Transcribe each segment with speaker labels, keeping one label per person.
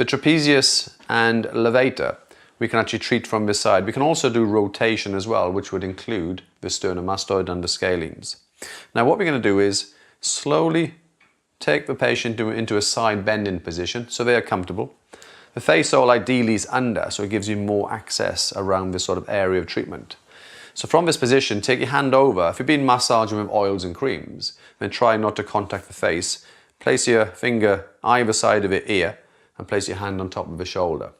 Speaker 1: The trapezius and levator we can actually treat from this side. We can also do rotation as well, which would include the sternocleidomastoid and the scalenes. Now what we're going to do is slowly take the patient into a side bending position so they are comfortable. The face hole ideally is under, so it gives you more access around this sort of area of treatment. So from this position, take your hand over. If you've been massaging with oils and creams, then try not to contact the face. Place your finger either side of your ear and place your hand on top of the shoulder.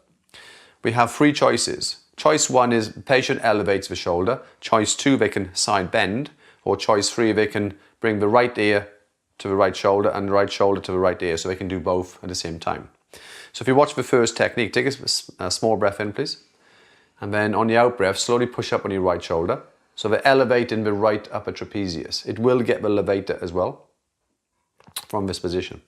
Speaker 1: We have three choices. Choice 1 is the patient elevates the shoulder. Choice 2, they can side bend. Or choice 3, they can bring the right ear to the right shoulder and the right shoulder to the right ear, so they can do both at the same time. So if you watch the first technique, take a small breath in, please. And then on the out breath, slowly push up on your right shoulder. So they're elevating the right upper trapezius. It will get the levator as well from this position.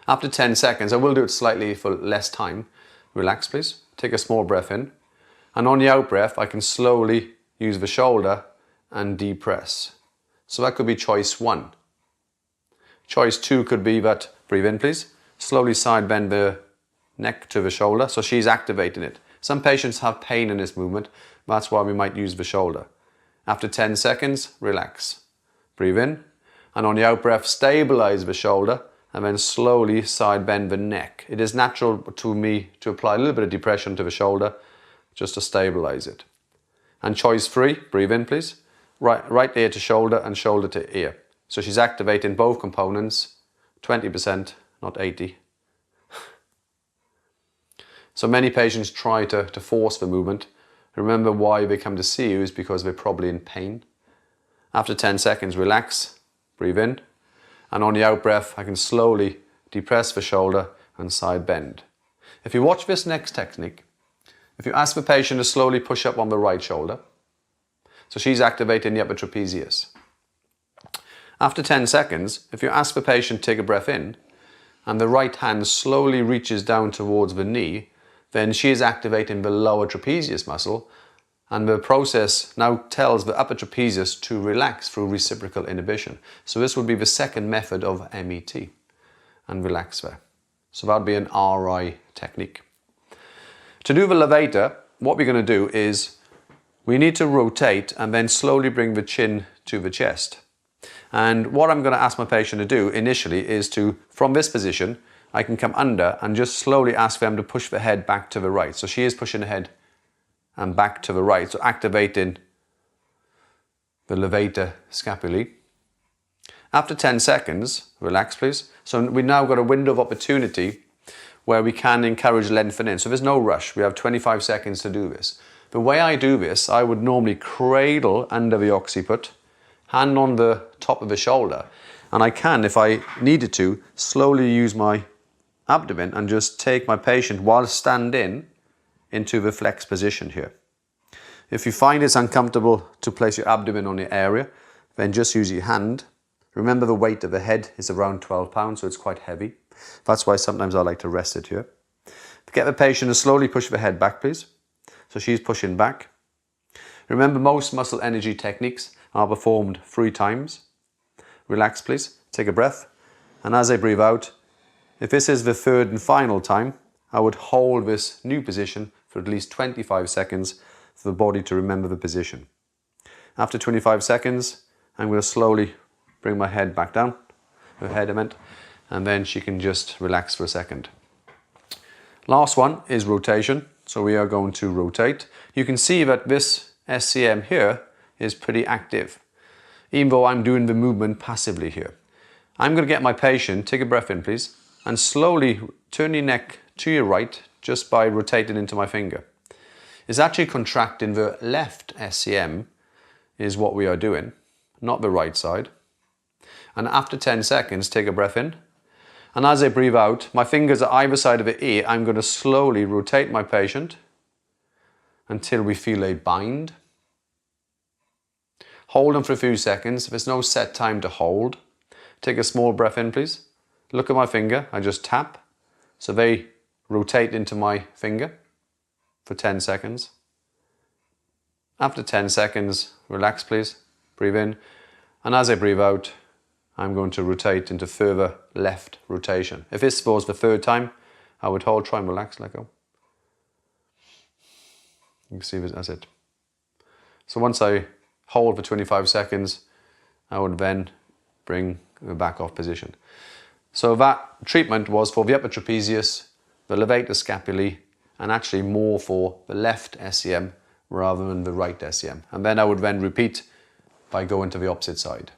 Speaker 1: After 10 seconds, I will do it slightly for less time. Relax, please. Take a small breath in. And on the out breath, I can slowly use the shoulder and depress. So that could be choice 1. Choice 2 could be that, breathe in please, slowly side bend the neck to the shoulder, so she's activating it. Some patients have pain in this movement, that's why we might use the shoulder. After 10 seconds, relax. Breathe in, and on the out breath, stabilize the shoulder, and then slowly side bend the neck. It is natural to me to apply a little bit of depression to the shoulder, just to stabilize it. And choice 3, breathe in please, right ear to shoulder and shoulder to ear. So she's activating both components, 20%, not 80. So many patients try to force the movement. Remember why they come to see you is because they're probably in pain. After 10 seconds, relax, breathe in, and on the out breath, I can slowly depress the shoulder and side bend. If you watch this next technique, if you ask the patient to slowly push up on the right shoulder, so she's activating the upper trapezius. After 10 seconds, if you ask the patient to take a breath in, and the right hand slowly reaches down towards the knee, then she is activating the lower trapezius muscle, and the process now tells the upper trapezius to relax through reciprocal inhibition. So this would be the second method of MET, and relax there. So that would be an RI technique. To do the levator, what we're going to do is we need to rotate and then slowly bring the chin to the chest. And what I'm going to ask my patient to do initially is to, from this position, I can come under and just slowly ask them to push the head back to the right. So she is pushing the head and back to the right, so activating the levator scapulae. After 10 seconds, relax please. So we now got a window of opportunity where we can encourage lengthening. So there's no rush, we have 25 seconds to do this. The way I do this, I would normally cradle under the occiput, hand on the top of the shoulder, and I can, if I needed to, slowly use my abdomen and just take my patient while standing into the flex position here. If you find it's uncomfortable to place your abdomen on the area, then just use your hand. Remember the weight of the head is around 12 pounds, so it's quite heavy. That's why sometimes I like to rest it here. Get the patient to slowly push the head back, please. So she's pushing back. Remember, most muscle energy techniques are performed 3 times. Relax, please. Take a breath. And as I breathe out, if this is the 3rd and final time, I would hold this new position for at least 25 seconds for the body to remember the position. After 25 seconds, I'm going to slowly bring my head back down, her head I meant, and then she can just relax for a second. Last one is rotation. So we are going to rotate. You can see that this SCM here is pretty active, even though I'm doing the movement passively here. I'm going to get my patient, take a breath in please, and slowly turn your neck to your right just by rotating into my finger. It's actually contracting the left SCM is what we are doing, not the right side. And after 10 seconds, take a breath in. And as I breathe out, my fingers are either side of the ear. I'm going to slowly rotate my patient until we feel a bind. Hold them for a few seconds. There's no set time to hold. Take a small breath in, please. Look at my finger. I just tap. So they rotate into my finger for 10 seconds. After 10 seconds, relax, please. Breathe in. And as I breathe out, I'm going to rotate into further left rotation. If this was the 3rd time, I would hold, try and relax, let go. You can see that's it. So once I hold for 25 seconds, I would then bring the back off position. So that treatment was for the upper trapezius, the levator scapulae, and actually more for the left SCM rather than the right SCM. And then I would then repeat by going to the opposite side.